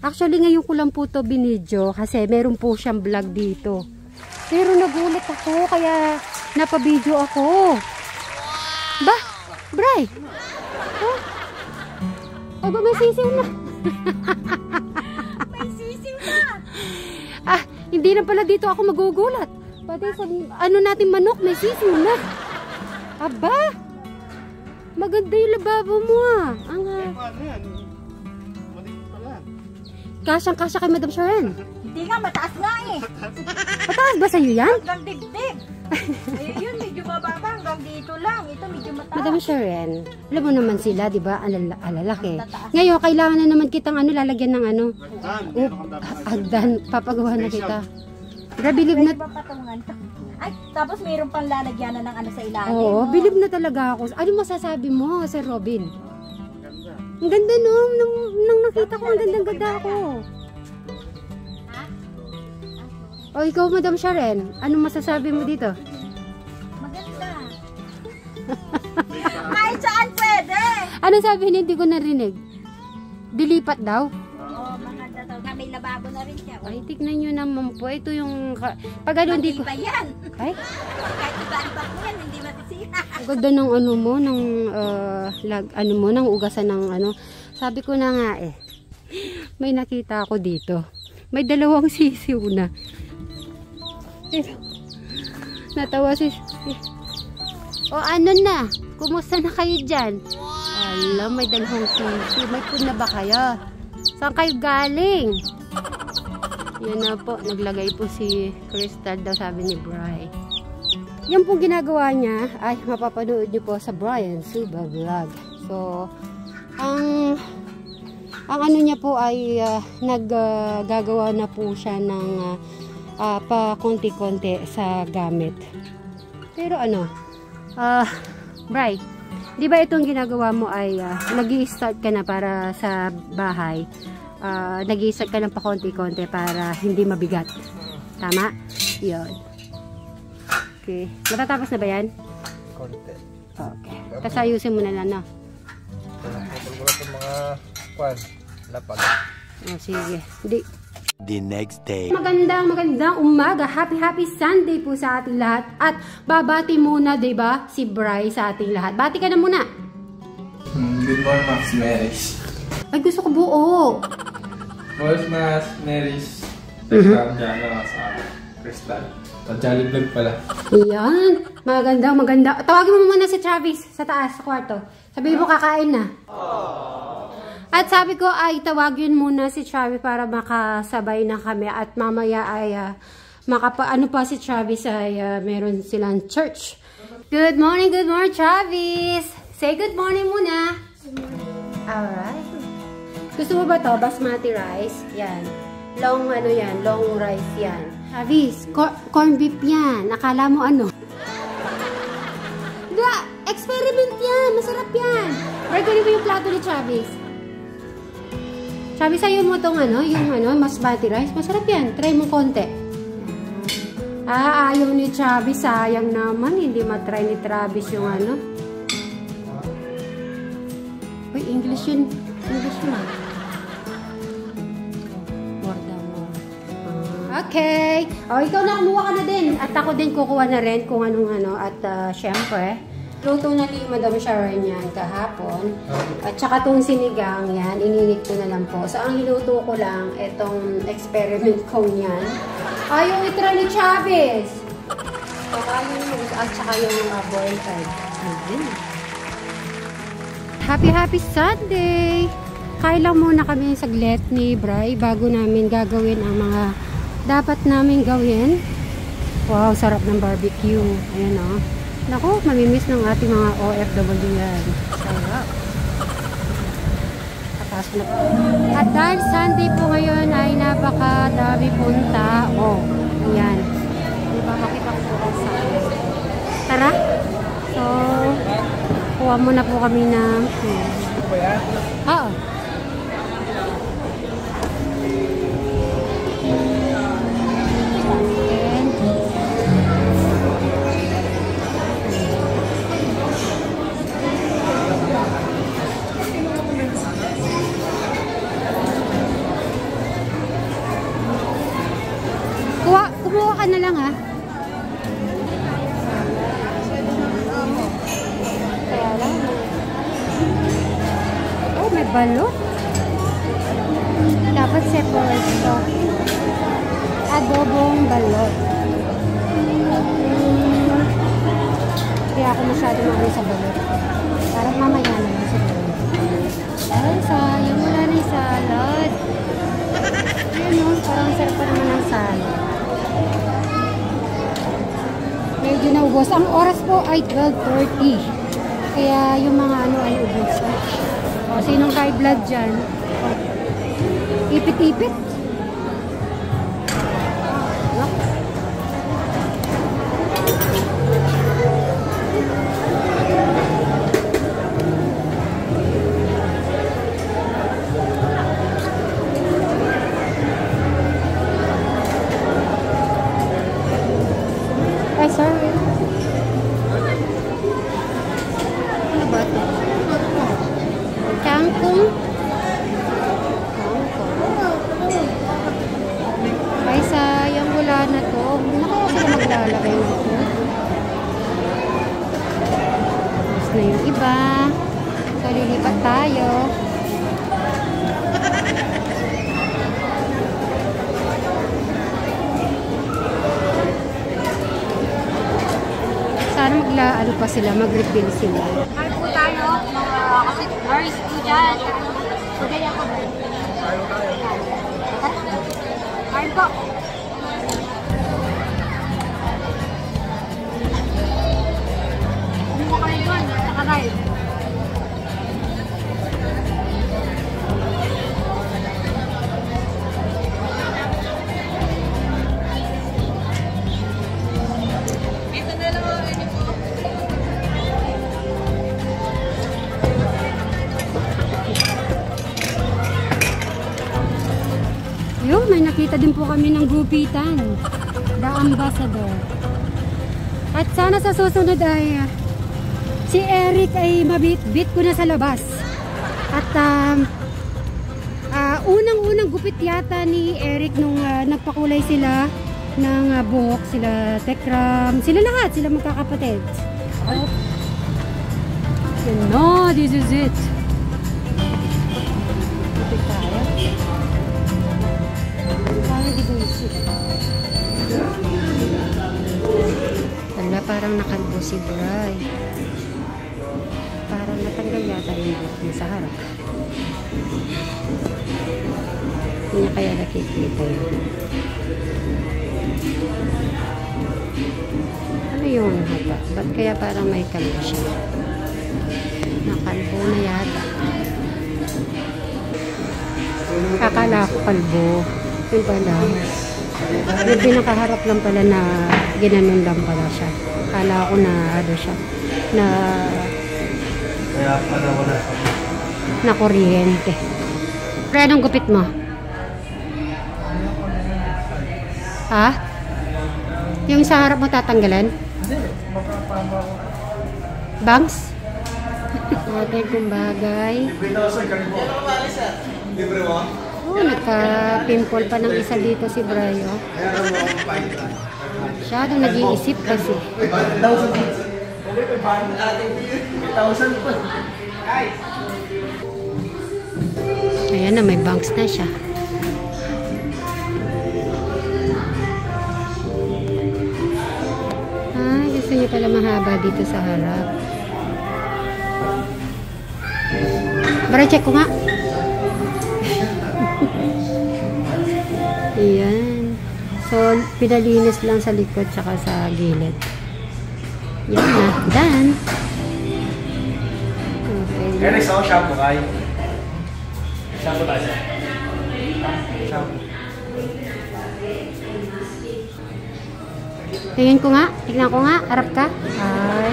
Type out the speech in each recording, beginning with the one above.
Actually, ngayon ko lang po to binidyo kasi meron po siyang vlog dito. Pero nagulat ako, kaya napabidyo ako. Ba? Bray? Oh? Aba, may sisiw na. May sisiw na. Ah, hindi na pala dito ako magugulat. Pati sa ano natin manok, may sisiw na. Aba, maganda yung lababo mo ah. Ang kasyang-kasya kay Madam Sharon. Hindi nga, mataas nga eh. Mataas ba sa'yo yan? Hanggang dibdib. Ayun, medyo mababa. Hanggang dito lang. Ito medyo mataas. Madam Sharon, alam mo naman sila, di ba? Alalaki. Ngayon, kailangan na naman kitang ano, lalagyan ng ano. Agdan. Papagawa na kita. Bilib na. Ay, tapos mayroon pang lalagyan na ng ano sa ilalim. Oo, bilib na talaga ako. Ano masasabi mo, Sir Robin? Ang ganda no, nung nakita ko, ang ganda ako. O ikaw, Madam Sharon, anong masasabi mo dito? Maganda. Kahit saan pwede. Ano sabi niya, hindi ko narinig? Dilipat daw? Oo, maganda daw. Na may lababo na rin siya. Ay, tignan nyo naman po. Ito yung, pag ano, hindi ko. Iba yan. Ay? Kahit iba-iba po yan, hindi matisira. Ang ganda ng ano mo, ng, ano mo, ng ugasan ng ano. Sabi ko na nga eh, may nakita ako dito. May dalawang sisiw na. Natawa si... O ano na? Kumusta na kayo dyan? Alam, may dalawang sisiw. May pun na ba kayo? Saan kayo galing? Yan na po, naglagay po si Crystal daw, sabi ni Bri. Yan pong ginagawa niya ay mapapanood niyo po sa Brian Suba Vlog. So, ang ano niya po ay naggagawa na po siya ng pa konti-konti sa gamit. Pero ano, Bri, di ba itong ginagawa mo ay nag-i-start ka na para sa bahay? Nag-i-start ka na pa konti-konti para hindi mabigat. Tama? Yun. Okay. Matatapos na ba yan? Konti. Okay. Tapos ayusin mo na lang, no? Mga kwan, lapag. Oh, sige. Hindi. The next day. Magandang umaga. Happy Sunday po sa ating lahat. At babati muna, 'di ba, si Bri sa ating lahat. Bati ka na muna. Good morning, Max Marys. Ay, gusto ko buo. Boss Max Marys. Sa Crystal. Sa Jolly Vlog pala. Ayan. Maganda. Tawagin mo muna si Travis sa taas, sa kwarto. Sabihin mo kakain na. At sabi ko ay tawagin muna si Travis para makasabay na kami. At mamaya ay ano pa si Travis ay meron silang church. Good morning, Travis. Say good morning muna. Alright. Gusto mo ba to? Basmati rice? Yan. Long rice yan. Travis, corn beef yan. Akala mo ano? Experiment yan. Masarap yan. Kunin mo yung plato ni Travis. Travis, ayaw mo itong basmati rice. Masarap yan. Try mo konti. Ayaw ni Travis. Sayang naman. Hindi matry ni Travis yung ano. Uy, English yun. Okay. O, ikaw na, kumuha ka na din. At ako din kukuha na rin kung anong ano. At syempre, luto na ni Madam Sharon yan kahapon. At saka itong sinigang yan, ininit ko na lang po. So, ang hiluto ko lang, itong experiment kong yan. Ayaw itra ni Chavez. So, at saka yung boiled egg. Happy Sunday! Kain lang muna kami saglit ni Bri bago namin gagawin ang mga dapat namin gawin. Wow, sarap ng barbecue. Ayan o. Naku, mamimiss ng ating mga OFW yan. Sarap. Tapos na po. At dahil Sunday po ngayon ay napakadami punta. Oh, ayan. Diba, makita ko po sa tara. So, kuha muna po kami ng oo. lang ha. Kaya lang. Oh, may balot. Dapat separate to. Adobong balot. Kaya ako masyado naman sa balot. Parang mamaya na lang sa balot. Ay, sayang. Wala na yung salad. Ayan o, parang sarap pa naman ang salad. Medyo naubos. Ang oras po ay 12:30. Kaya yung mga ano ay ubos. O, sinong high blood dyan? Ipit-ipit. Ay, sorry. Ano ba ito? Kangkong. Ay, sayang wala na to. Hindi na kaya sila maglalagay nito. Tapos na yung iba. So, lilipat tayo. Sana ano pa sila, mag-refill sila. Mahal po tayo, mga kapit-bars po dyan. Pagaya ko ba? Mahal po. Hindi mo kayo doon, nakaray. Yun, may nakita din po kami ng gupitan. The Ambassador. At sana sa susunod ay si Eric ay mabit-bit ko na sa labas. At unang-unang gupit yata ni Eric nung nagpakulay sila ng buhok, sila Tekram, sila lahat, sila magkakapatid. Oh. No, this is it. Gupit tayo. Wala, parang nakalbo si Bray. Parang natanggal yata yung buhok niya sa harap. Hindi niya kaya nakikita yun. Ano yung haba? Ba't kaya parang may kalbo siya? Nakalbo na yata. Akala ko kalbo. Yun pala. Yung pinakaharap lang pala na ginanon lang pala siya. Akala ko na ano siya. Na kuryente. Pero anong gupit mo? Ha? Yung sa harap mo tatanggalan? Bangs? Okay, kung bagay. Oh, nagka-pimple pa ng isa dito si Brayo. Masyadong nag-iisip kasi. Ayan na, may bangs na siya. Ay, gusto niya pala mahaba dito sa harap. Bara, check ko nga. Ayan. So, pinalinis lang sa likod tsaka sa gilid. Yan na. Done. Okay. Kaya next ako, shampoo kayo. Shampoo tayo. Shampoo. Tingin ko nga. Tignan ko nga. Harap ka. Ay.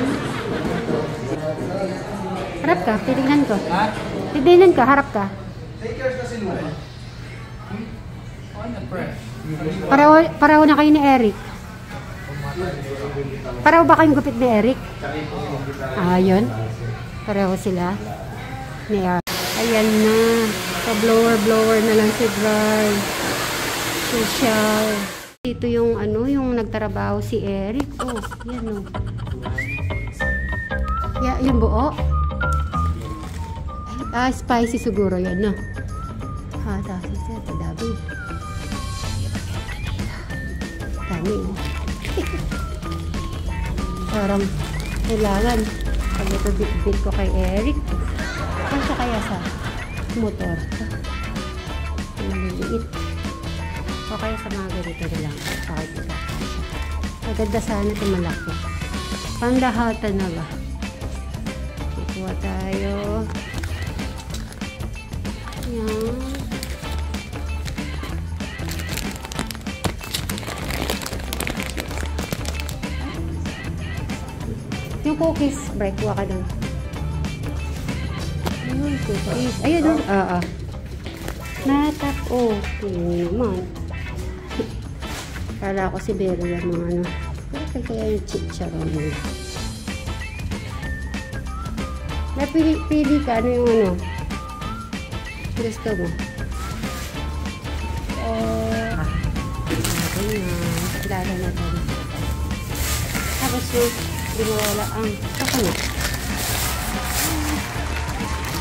Harap ka. Titignan ko. Ha? Titignan ka. Harap ka. Take yours kasi lupa. Pareho na kayo ni Eric. Pareho ba kayong gupit ni Eric? Yun. Pareho sila. Ayan na. Pa-blower na lang si Dry. Social. Ito yung ano, yung nagtrabaho si Eric. Oh, yan oh. Yung buo. Spicy siguro yan, no? Tapos ito, dami. Dami, oh. Parang kailangan. Pag ito bit ko kay Eric. Ano siya kaya sa motor? Maliliit. O kaya sa mga ganito na lang. Bakit ito? Maganda sana ito malaki. Panlahatan na ba? Kukuha tayo. Yan. Yung cookies, break. Kuha ka dun. Ayun, cookies. Ayun, natap. Oh, yun naman. Kala ko si Bero yung mga ano. Kaya yung chicharon mo. Napili ka. Ano yung ano? Gusto mo? Kilala na ito. Tapos yung dinawala ang kakanat.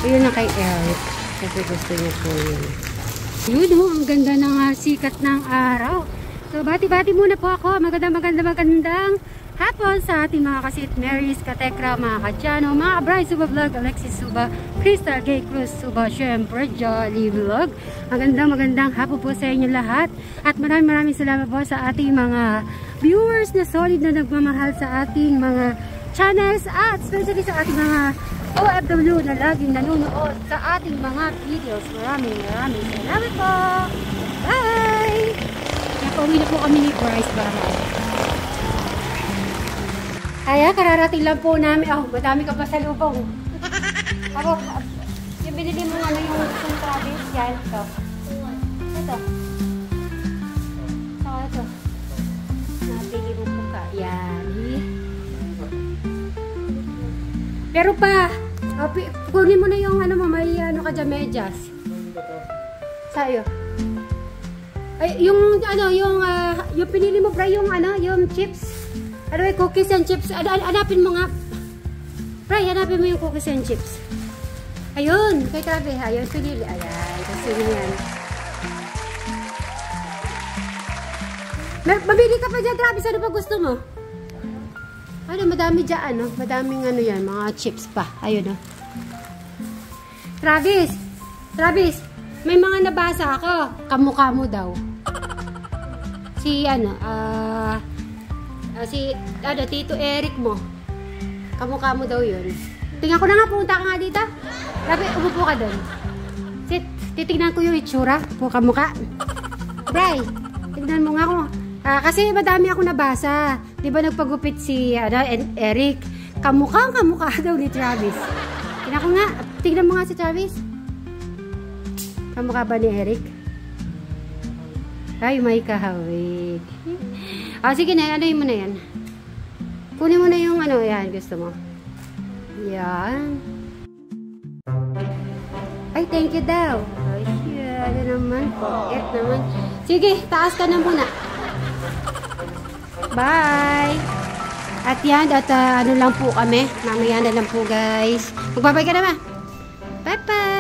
Ayun na kay Eric. Kasi gusto niya po yun. Yun o, ang ganda ng sikat ng araw. So, bati-bati muna po ako. Magandang hapon sa ating mga kasit Marys, Katekra, mga Katyano, mga Abray, Suba Vlog, Alexis Suba, Crystal Gay Cruz Suba, syempre, Jolly Vlog. Magandang hapon po sa inyo lahat. At maraming salamat po sa ating mga viewers na solid na nagmamahal sa ating mga channels at especially sa ating mga OFW na laging nanonood sa ating mga videos. Maraming salamat po. Bye! Napauwi na po kami ni Bryce Bahay. Kaya kararating lang po namin. Oh, madami ka pa sa lubong. Ako, yung binili mo ano yung Travis yan. Ito. Ito. Ito. Napili mo po ka. Yan. Pero pa, kunin mo na yung ano mo, may ano ka dyan, medyas. Sa'yo. Ay, yung ano, yung pinili mo bra, yung ano, yung chips. Ano yung cookies and chips. Hanapin mo nga. Bra, hanapin mo yung cookies and chips. Ayun, kay Trabe, ayun, pinili. Ayan, kasi yan. Mabili ka pa dyan, Travis. Ano pa gusto mo? Ano, madami dyan, ano? Madaming ano yan, mga chips pa. Ayun, oh. Travis, may mga nabasa ako. Kamukha mo daw. Si, ano, Tito Eric mo. Kamukha mo daw yun. Tingnan ko na nga, pumunta ka nga dito. Travis, umupo ka doon. Titignan ko yung itsura. Kamukha. Bray, tignan mo nga ako. Kasi madami ako nabasa. Di ba nagpagupit si Eric? Kamukha daw ni Travis. Tingnan ko nga. Tignan mo nga si Travis. Kamukha ba ni Eric? Ay, may kahawig. Sige na. Ano mo na yan? Kunin mo na yung ano. Yan, gusto mo. Yan. Ay, thank you daw. Ay, ano naman. Forget naman. Sige, taas ka na muna. Bye! At yan, ano lang po kami. Mamaya na lang po guys. Magbabay ka naman. Bye-bye!